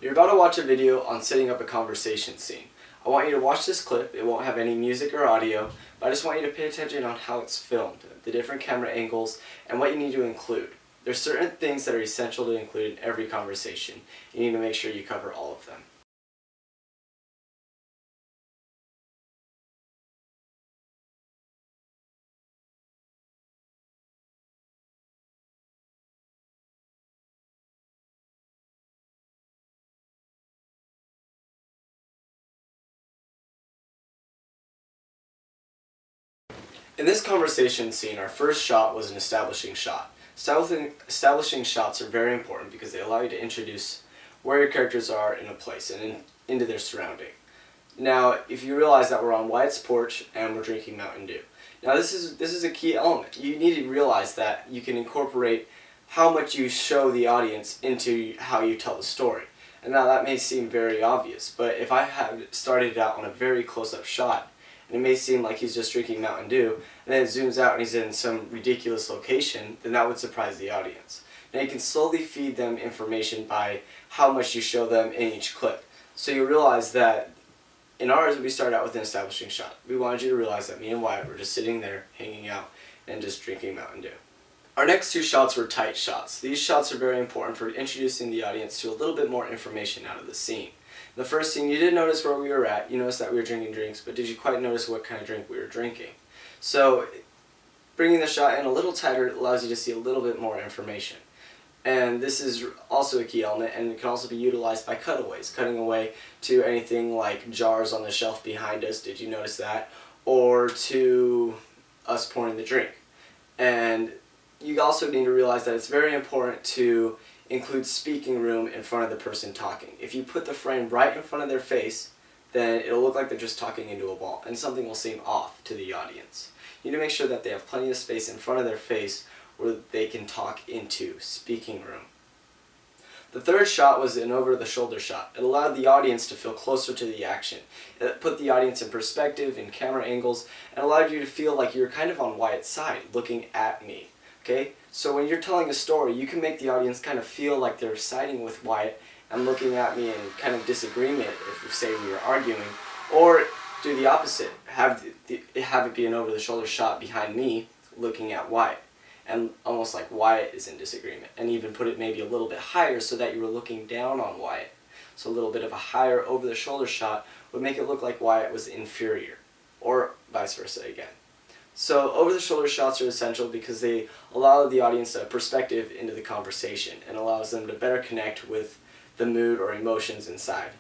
You're about to watch a video on setting up a conversation scene. I want you to watch this clip. It won't have any music or audio, but I just want you to pay attention on how it's filmed, the different camera angles, and what you need to include. There's certain things that are essential to include in every conversation. You need to make sure you cover all of them. In this conversation scene, our first shot was an establishing shot. Establishing shots are very important because they allow you to introduce where your characters are in a place and into their surrounding. Now, if you realize that we're on Wyatt's porch and we're drinking Mountain Dew. Now this is a key element. You need to realize that you can incorporate how much you show the audience into how you tell the story. And now that may seem very obvious, but if I had started out on a very close-up shot, and it may seem like he's just drinking Mountain Dew, and then it zooms out and he's in some ridiculous location, then that would surprise the audience. Now you can slowly feed them information by how much you show them in each clip. So you realize that in ours, we started out with an establishing shot. We wanted you to realize that me and Wyatt were just sitting there, hanging out, and just drinking Mountain Dew. Our next two shots were tight shots. These shots are very important for introducing the audience to a little bit more information out of the scene. The first scene, you did notice where we were at. You noticed that we were drinking drinks, but did you quite notice what kind of drink we were drinking? So, bringing the shot in a little tighter allows you to see a little bit more information. And this is also a key element, and it can also be utilized by cutaways, cutting away to anything like jars on the shelf behind us, did you notice that? Or to us pouring the drink. And you also need to realize that it's very important to include speaking room in front of the person talking. If you put the frame right in front of their face, then it'll look like they're just talking into a wall, and something will seem off to the audience. You need to make sure that they have plenty of space in front of their face where they can talk into speaking room. The third shot was an over-the-shoulder shot. It allowed the audience to feel closer to the action. It put the audience in perspective, in camera angles, and allowed you to feel like you're kind of on Wyatt's side, looking at me. Okay? So when you're telling a story, you can make the audience kind of feel like they're siding with Wyatt and looking at me in kind of disagreement if, say, we were arguing. Or do the opposite. Have it be an over-the-shoulder shot behind me looking at Wyatt. And almost like Wyatt is in disagreement. And even put it maybe a little bit higher so that you were looking down on Wyatt. So a little bit of a higher over-the-shoulder shot would make it look like Wyatt was inferior. Or vice versa again. So over-the-shoulder shots are essential because they allow the audience a perspective into the conversation and allows them to better connect with the mood or emotions inside.